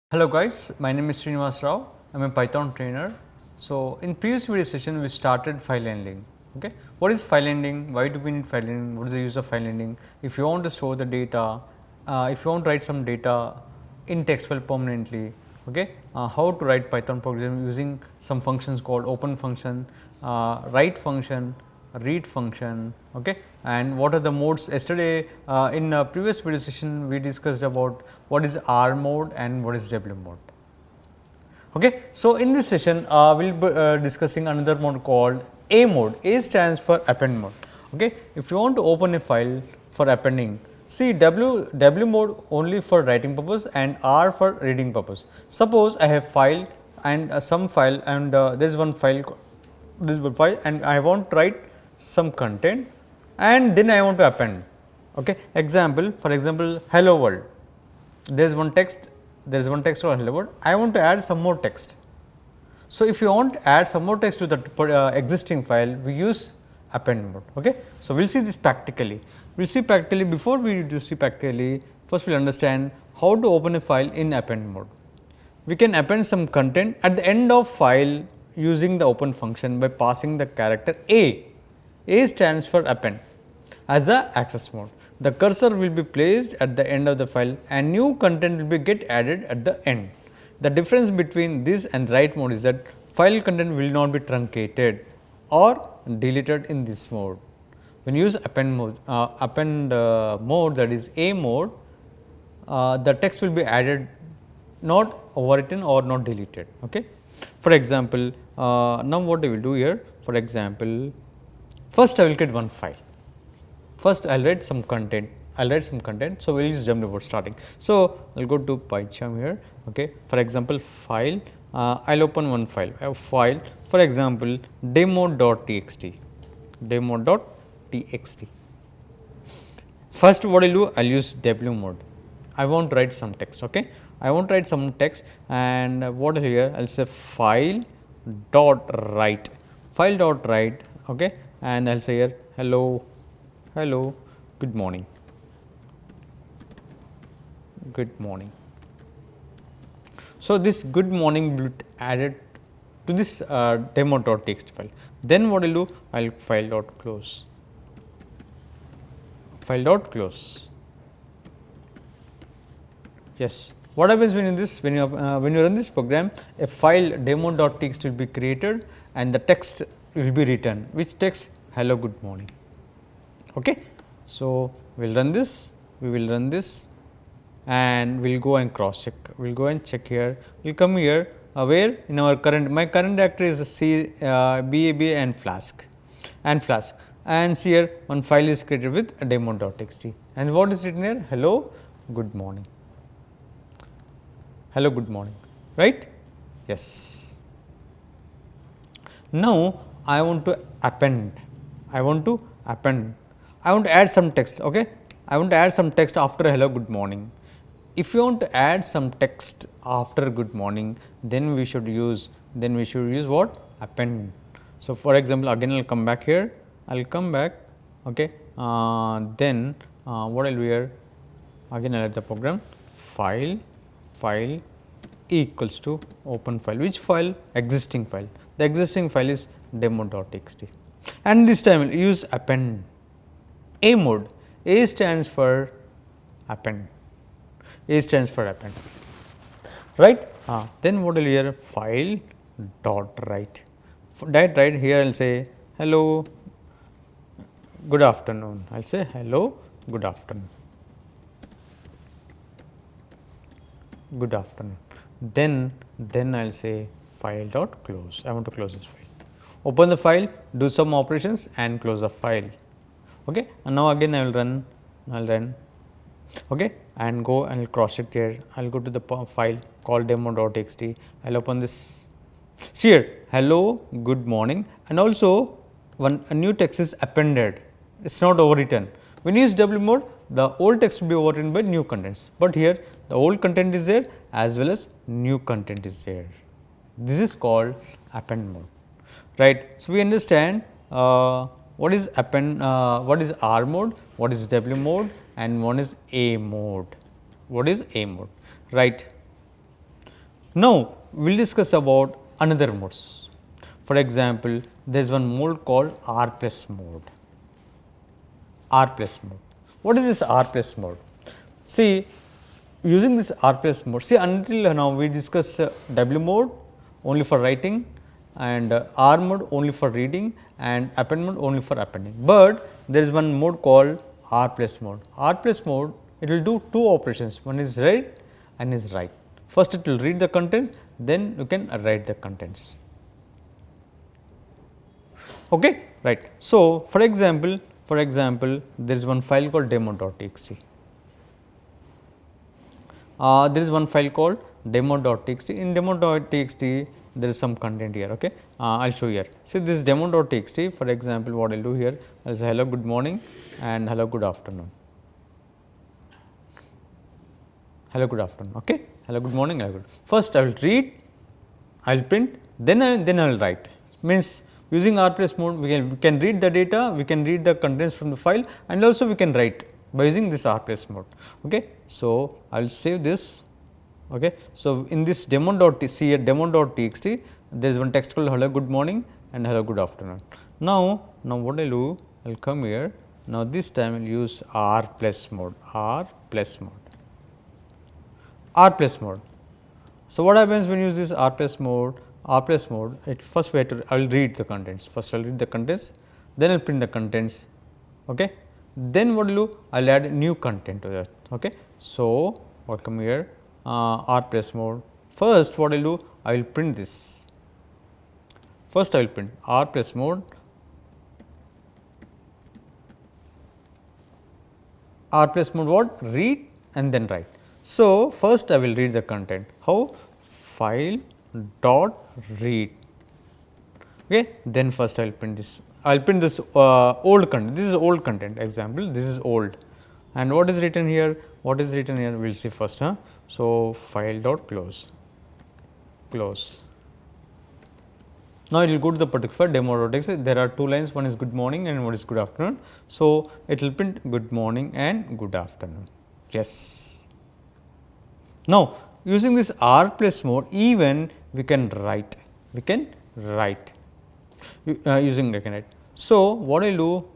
Hello guys, my name is Srinivas Rao. I am a Python trainer. So, in previous video session we started file handling. Okay, what is file handling? Why do we need file handling? What is the use of file handling? If you want to store the data, if you want to write some data in text file permanently, okay, how to write Python program using some functions called open function, write function, read function, okay, and what are the modes. Yesterday in a previous video session we discussed about what is R mode and what is W mode. Okay. So, in this session we will be discussing another mode called A mode. A stands for append mode. Okay. If you want to open a file for appending, see W mode only for writing purpose and R for reading purpose. Suppose I have file and some file and there is one file, this file, and I want to write some content and then I want to append. Okay. Example, for example, hello world, there is one text, or hello world, I want to add some more text. So, if you want to add some more text to the existing file, we use append mode. Okay. So, we will see this practically. We will see practically. Before we do see practically, first we will understand how to open a file in append mode. We can append some content at the end of file using the open function by passing the character A. A stands for append as a access mode. The cursor will be placed at the end of the file and new content will be get added at the end. The difference between this and write mode is that file content will not be truncated or deleted in this mode. When you use append mode, that is A mode, the text will be added, not overwritten or not deleted. Okay. For example, now what I will do here, for example, first I will get one file. First I will write some content. So, we will use W mode starting. So, I will go to PyCharm here. Okay. For example, file, I will open one file, a file, for example, demo.txt. First what I will do, I will use W mode. I want to write some text. Okay. I want to write some text, and what here I will say file dot write, okay, and I will say here hello, good morning. So, this good morning will be added to this demo.txt file. Then what I will do, I will file dot close. Yes. What happens when you run this program, a file demo.txt will be created and the text will be written. Which text? Hello, good morning. Okay. So, we will run this, and we will go and cross check. We will go and check here. We will come here where in our my current directory is BAB and Flask. And see here one file is created with demo.txt, and what is written here? Hello, good morning. Right? Yes. Now, I want to append. I want to add some text. Okay. I want to add some text after hello, good morning. If you want to add some text after good morning, then we should use what? Append. So, for example, again I will come back here. Okay. Then what I will do here? Again I will write the program file equals to open file. Which file? Existing file. The existing file is demo.txt, and this time we will use append. A mode. A stands for append. Right? Then what will here? File dot write. Here I will say hello, good afternoon. I will say hello, good afternoon. Then I will say file dot close. I want to close this file. Open the file, do some operations and close the file. Okay. And now again I will run. Okay, and go and cross check here. I will go to the file called demo.txt. I will open this. See here, hello, good morning, and also a new text is appended. It is not overwritten. When you use W mode, the old text will be overwritten by new contents, but here the old content is there as well as new content is there. This is called append mode, right. So, we understand what is append, what is R mode, what is W mode, and one is A mode. What is A mode, right. Now, we will discuss about another modes. For example, there is one mode called R plus mode. R plus mode. What is this R plus mode? See, using this R plus mode, see, until now we discussed W mode only for writing, and R mode only for reading, and append mode only for appending. But there is one mode called R plus mode. R plus mode, it will do two operations, one is read and is write. First it will read the contents, then you can write the contents. Okay, right. So, for example, there is one file called demo.txt. There is one file called demo.txt. In demo.txt, there is some content here. Okay, I will show you here. See, this demo.txt. For example, what I will do here, I will say hello, good morning, and hello, good afternoon. Hello, good afternoon. Okay, hello, good morning. Hello, good. First, I will read, I will print, then I will write. Means using R plus mode, we can read the data, we can read the contents from the file, and also we can write by using this R plus mode. Okay. So, I will save this. Okay. So, in this demo.txt, there is one text called hello, good morning, and hello, good afternoon. Now what I will do, I will come here. Now, this time I will use R plus mode. So, what happens when you use this R plus mode? It first we have to, I will read the contents. First I will read the contents, then I will print the contents. Okay. Then what will do? I will add new content to that. Okay. So, I will come here, R plus mode. First what I will do? I will print this. First I will print R plus mode, what? Read and then write. So, first I will read the content. How? File dot read. Okay. Then first I will print this. I will print this old content. This is old content. Example, this is old. And what is written here? We will see first. So, file dot close. Now, it will go to the particular demo.txt. There are two lines, one is good morning and one is good afternoon. So, it will print good morning and good afternoon. Yes. Now, using this R plus mode, even we can write. Using write. So, what I will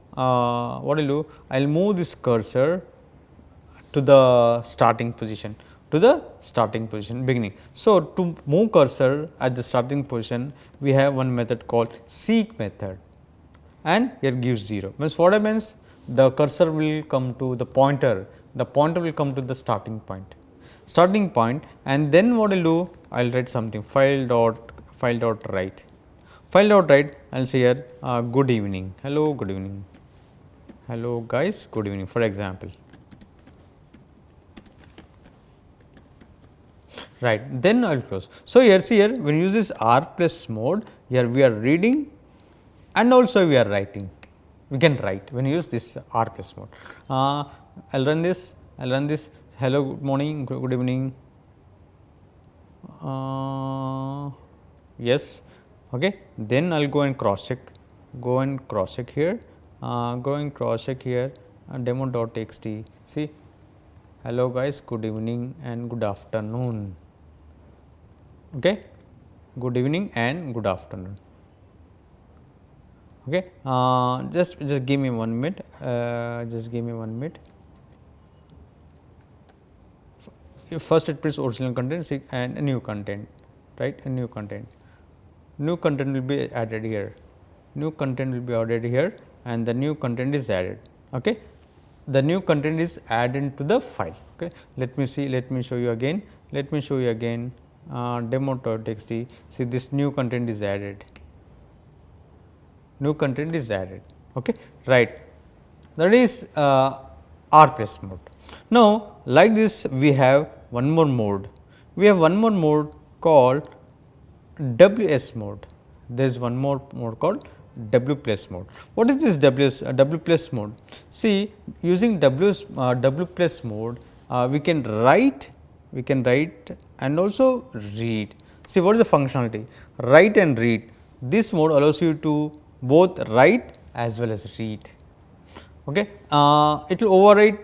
do? I will move this cursor to the starting position. Beginning. So, to move cursor at the starting position, we have one method called seek method, and here gives 0. Means what happens? The cursor will come to the pointer. The pointer will come to the starting point, and then what I will do? I will write something. File dot write. I will say here good evening. Hello, good evening. Hello guys, good evening. For example. Right, then I will close. So, here see here, when you use this R plus mode, here we are reading and also we are writing. We can write when you use this R plus mode. I will run this. Hello, good morning, good evening. Yes. Okay. Then I will go and cross check. Here. Demo.txt. See. Hello guys, good evening and good afternoon. Okay, good evening and good afternoon. Okay, just give me 1 minute. First it prints original content and a new content, right? New content will be added here. And the new content is added. Okay, the new content is added to the file. Okay, let me show you again. Demo.txt. See, this new content is added. Okay, right. That is R plus mode. Now, like this, we have one more mode. Called WS mode. There is one more mode called W plus mode. What is this W plus mode? See, using W plus mode, we can write and also read. See, what is the functionality? Write and read. This mode allows you to both write as well as read. Okay, it will overwrite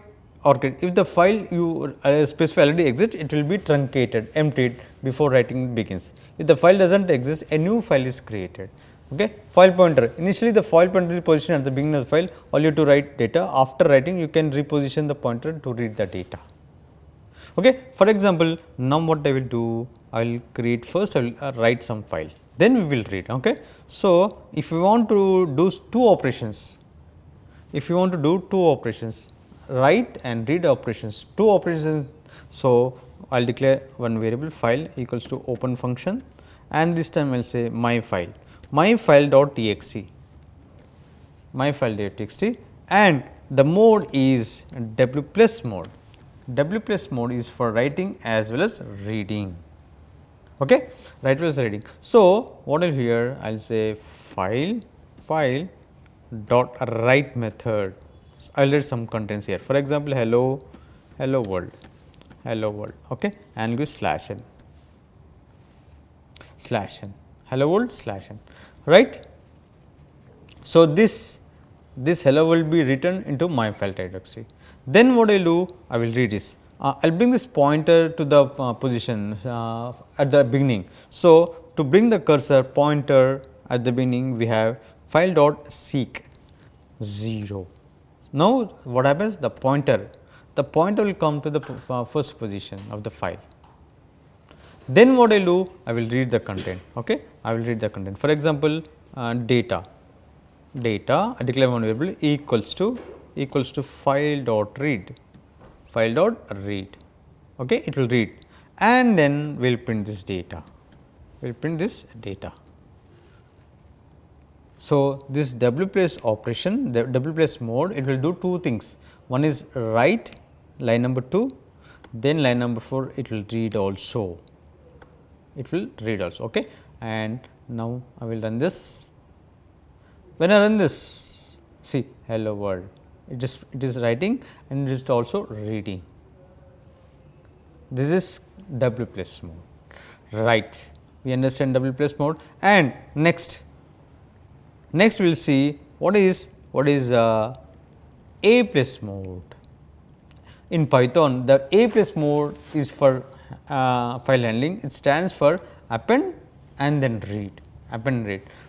If the file you specify already exists, it will be truncated, emptied before writing begins. If the file does not exist, a new file is created. Okay. File pointer, initially the file pointer is positioned at the beginning of the file, all you have to write data. After writing, you can reposition the pointer to read the data. Okay. For example, now what I will do, I will create first, I will write some file, then we will read. Okay. So, if you want to do two operations, write and read operations, two operations. So, I will declare one variable file equals to open function, and this time I will say my file dot txt, and the mode is W plus mode. W plus mode is for writing as well as reading. Okay, write as reading. So, what I will here I will say file dot write method. So, I will write some contents here. For example, hello world, okay, and give /n, hello world /n, right. So, this hello will be written into my file txt. Then what I will do, I will read this. I will bring this pointer to the position at the beginning. So, to bring the cursor pointer at the beginning, we have file dot seek 0. Now, what happens? The pointer will come to the first position of the file. Then what I will do? I will read the content. Okay, I will read the content. For example, data. I declare one variable equals to file dot read. Okay, it will read, and then we will print this data. So, this W plus operation, the W plus mode, it will do two things. One is write, line number 2, then line number 4, it will read also. Okay. And now I will run this. When I run this, see hello world, it is writing and it is also reading. This is W plus mode, right? We understand W plus mode, and next we will see what is A plus mode. In Python, the A plus mode is for file handling. It stands for append and then read.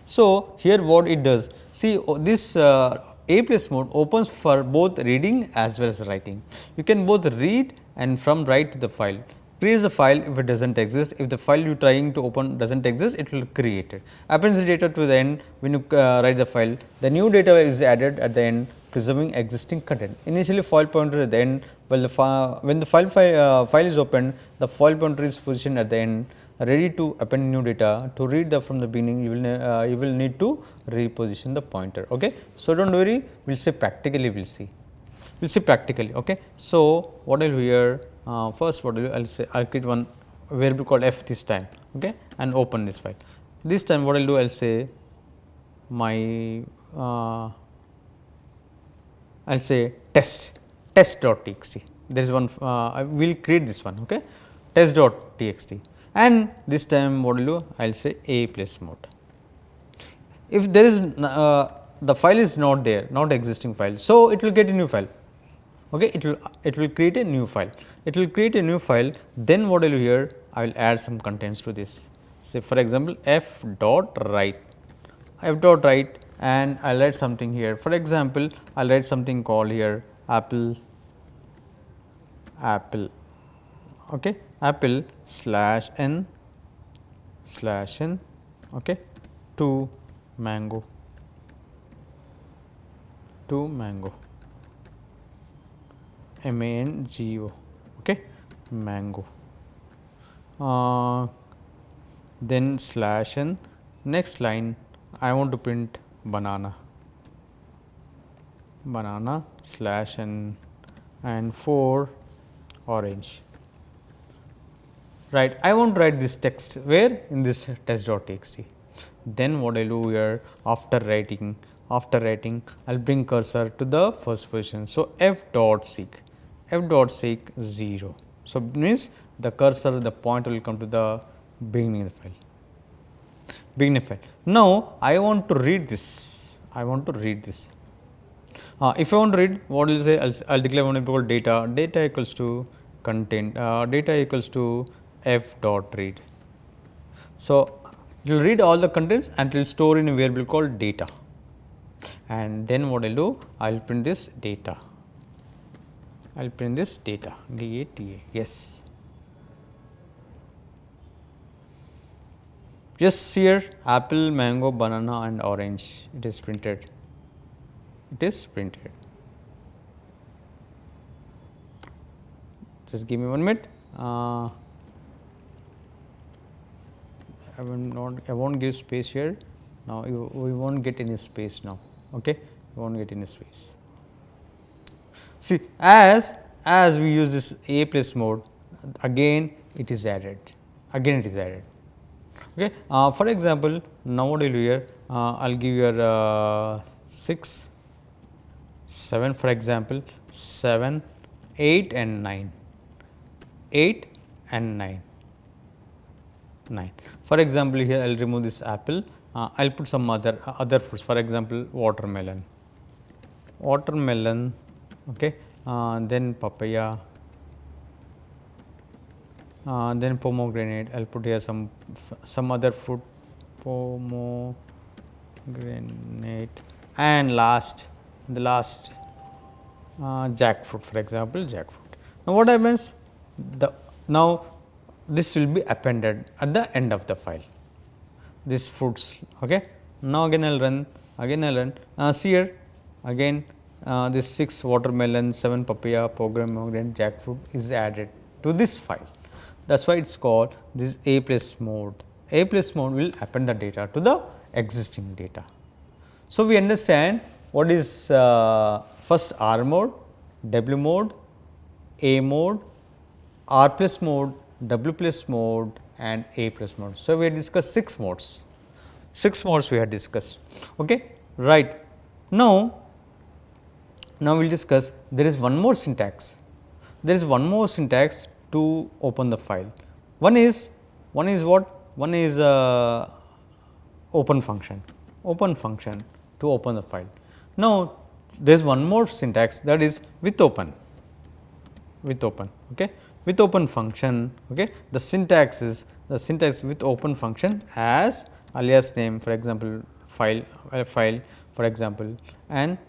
So, here what it does, see this A plus mode opens for both reading as well as writing. You can both read and from write to the file. Creates the file if it does not exist. If the file you are trying to open does not exist, it will create it. Appends the data to the end when you write the file. The new data is added at the end, preserving existing content. Initially, file pointer at the end. Well, when the file is opened, the file pointer is positioned at the end, ready to append new data. To read from the beginning, you will need to reposition the pointer. Okay. So, do not worry, we will say practically, we will see practically. Okay. So, what I will here first what I will say, I will create one variable called f this time, okay, and open this file. This time what I will do, I will say my I will say test.txt. There is one I will create this one, okay, test.txt, and this time what I will do, I will say A plus mode. If there is the file is not there, not existing file, so it will get a new file. Okay, it will create a new file. Then what I will do here, I will add some contents to this. Say for example, f dot write, and I will write something here. For example, I will write something called here apple, okay, apple /n, okay, to mango, mango, okay, mango. Then /n, next line I want to print banana /n, and for orange. Right, I want to write this text where in this test.txt. Then what I do here, after writing, I will bring cursor to the first position. So, f dot seek 0. So, means the cursor, the pointer will come to the beginning of the file. Now, I want to read this. If I want to read, what will say? I'll declare one variable called data. Data equals to content. Data equals to f dot read. So it will read all the contents and it will store in a variable called data. And then what I'll do? I'll print this data. I'll print this data. DATA. Yes. Just here apple, mango, banana and orange. It is printed. It is printed. Just give me 1 minute. I won't give space here. Now we won't get any space now. Okay, we won't get any space. See, as we use this a plus mode, again it is added. Again it is added. Okay. For example, now what I'll do here, I'll give you 6, 7 for example, 7, 8 and 9, 8 and 9, 9. For example, here I'll remove this apple, I'll put some other fruits, for example, watermelon, okay, then papaya, then pomegranate. I'll put here some other fruit, pomegranate, and the last jackfruit, for example, jackfruit. Now what happens? Now this will be appended at the end of the file. These fruits. Okay. Now again I'll run. See here again this 6 watermelon, 7 papaya, pomegranate, jackfruit is added to this file. That is why it is called this A plus mode. A plus mode will append the data to the existing data. So, we understand what is first R mode, W mode, A mode, R plus mode, W plus mode and A plus mode. So, we have discussed 6 modes. 6 modes we have discussed. Okay, right. Now we will discuss there is one more syntax. There is one more syntax to open the file. One is what? One is open function to open the file. Now there is one more syntax, that is with open. Okay, with open function. Okay, the syntax with open function as alias name, for example file for example, and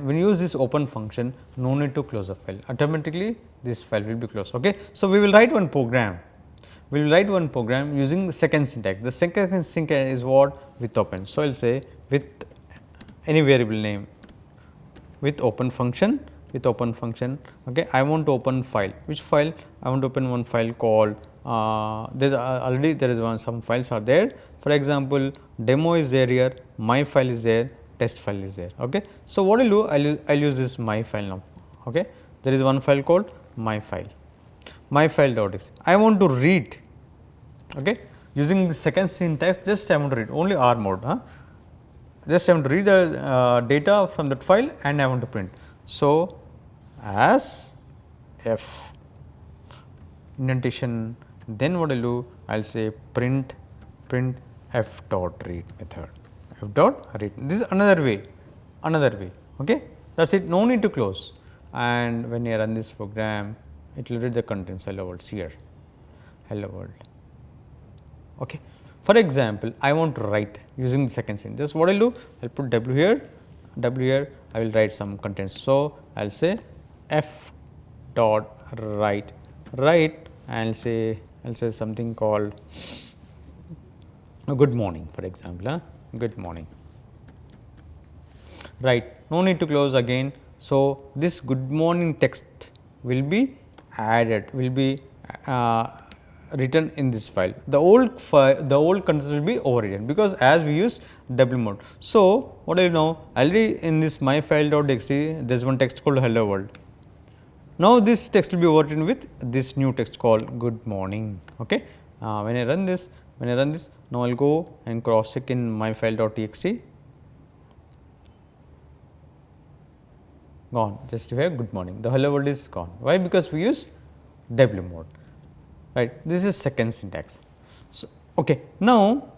when you use this open function, no need to close the file, automatically this file will be closed. Okay. So, we will write one program, using the second syntax. The second syntax is what? With open. So, I will say with any variable name, with open function. Okay. I want to open file. Which file? I want to open one file called some files are there. For example, demo is there here, my file is there, test file is there. Okay. So, what I will do? I will use this my file now. Okay. There is one file called my file dot.txt. I want to read. Okay. Using the second syntax, just I want to read only R mode. Just I want to read the data from that file and I want to print. So, as f indentation, then what I will do? I will say print f dot read method. F dot read. This is another way. Okay. That is it. No need to close. And when you run this program, it will read the contents. Hello world here. Hello world. Okay. For example, I want to write using the second syntax. Just what I will do? I will put W here. I will write some contents. So, I will say f dot write, and I will say something called good morning, for example. Good morning. Right. No need to close again. So, this good morning text will be added, written in this file. The old contents will be overwritten, because as we use W mode. So, what I know? Already in this my file.txt, there is one text called hello world. Now, this text will be overwritten with this new text called good morning. Okay. When I run this, now I will go and cross check in my file.txt. Gone, just have good morning. The hello world is gone. Why? Because we use W mode. Right. This is second syntax. So, okay. Now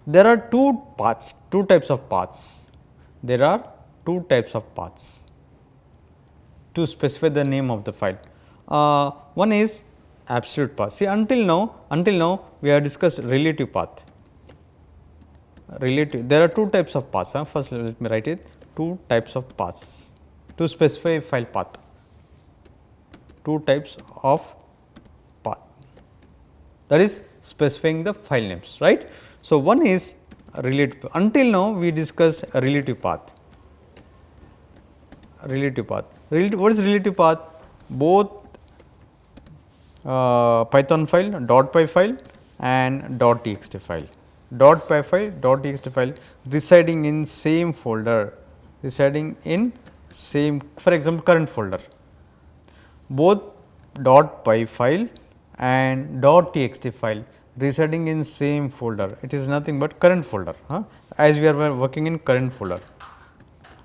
there are two types of paths. There are two types of paths to specify the name of the file. One is absolute path. See, until now we have discussed relative path. Relative, there are two types of paths. First, let me write it. Two types of paths to specify file path. Two types of path, that is specifying the file names, right. So, one is relative. Until now we discussed a relative path. Relative path. What is relative path? Both Python file, .py file and .txt file. .py file, .txt file residing in same folder, residing in same, for example, current folder. Both .py file and .txt file residing in same folder. It is nothing but current folder, as we are working in current folder.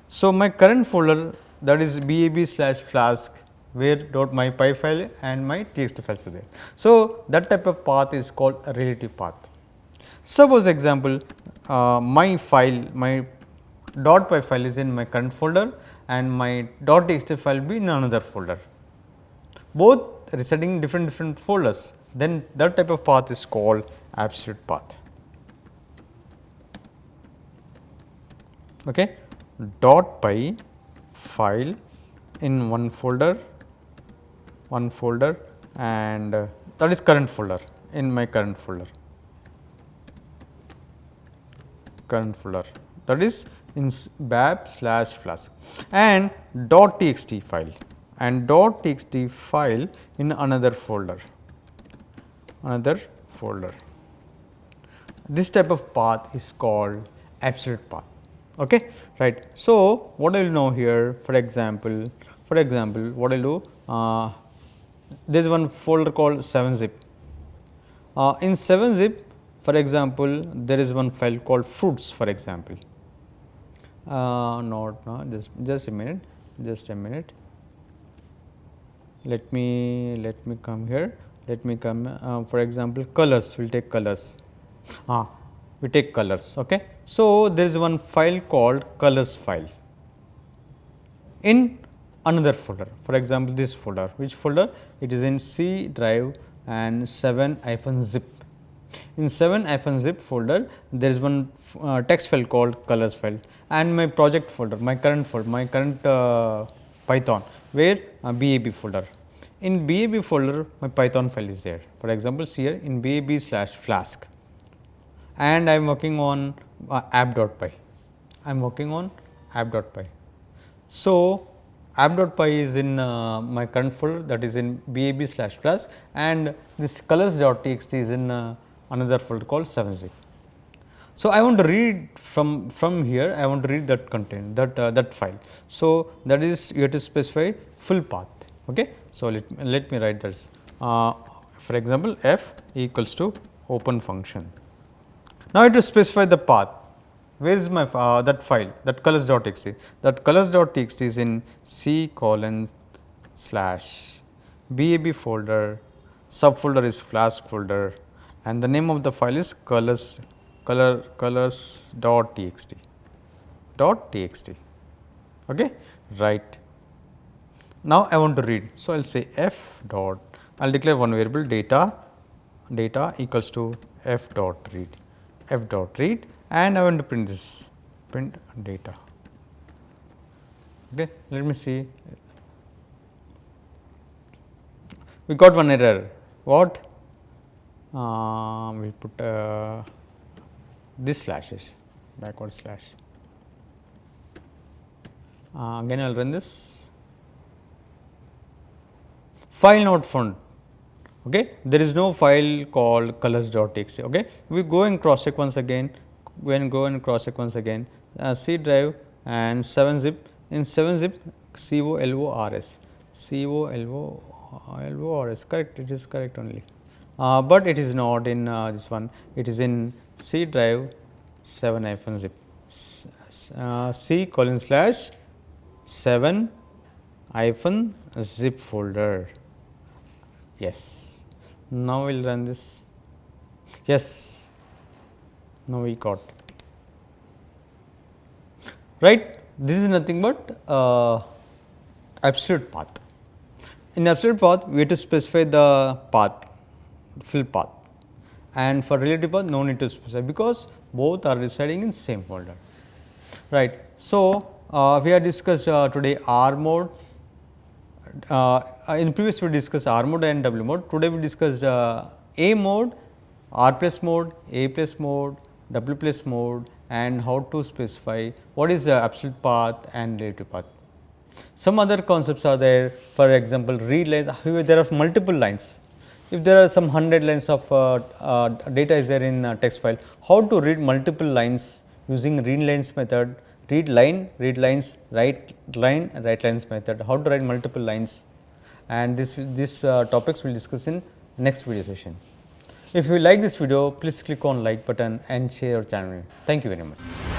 So, my current folder, that is BAB/flask, where .mypy file and my txt files are there. So, that type of path is called a relative path. Suppose example, my file, my .py file is in my current folder and my .txt file be in another folder, both residing in different folders, then that type of path is called absolute path. Okay. .py file in one folder and that is current folder, in my current folder, that is in BAB/flask, and .txt file and .txt file in another folder. This type of path is called absolute path. Okay, right. So, what I will know here, for example, what I will do, there is one folder called 7-zip. In 7-zip, for example, there is one file called fruits, for example. Just a minute. Let me come here. For example, colors. We'll take colors. We take colors. Okay. So, there is one file called colors file in another folder. For example, this folder. Which folder? It is in C drive and 7-zip. In 7-zip folder, there is one text file called colors file, and my project folder, my current Python, where BAB folder. In BAB folder, my Python file is there. For example, see here in BAB/flask, and I am working on app.py. So, app.py is in my current folder, that is in BAB/flask, and this colors.txt is in another folder called 7-zip. So, I want to read from here, I want to read that content, that file. So, that is you have to specify full path. Okay. So, let me write this. For example, f equals to open function. Now, I have to specify the path. Where is my that file, that colors.txt? That colors.txt is in C:/BAB folder, subfolder is flask folder, and the name of the file is colors.txt. Okay, right. Now, I want to read. So, I will say f dot, I will declare one variable data equals to f dot read, and I want to print this, print data. Okay, let me see. We got one error. What? We will put this slashes, backward slash. Again, I will run this. File not found. Okay, there is no file called colors.txt. Okay, we go and cross check once again. C drive and 7-zip. In 7-zip, COLORS. Correct. It is correct only. But it is not in this one. It is in C drive 7-zip. C:/7-zip folder. Yes. Now, we will run this. Yes. Now, we got right. this is nothing but absolute path. In absolute path, we have to specify the path, fill path, and for relative path, no need to specify, because both are residing in same folder, right. So, we have discussed today R mode. In previous we discussed R mode and W mode. Today we discussed A mode, R plus mode, A plus mode, W plus mode, and how to specify what is the absolute path and relative path. Some other concepts are there, for example, read lines. However, there are multiple lines. If there are some 100 lines of data is there in text file, how to read multiple lines using read lines method, read line, read lines, write line, write lines method, how to write multiple lines, and this topics we will discuss in next video session. If you like this video, please click on like button and share your channel. Thank you very much.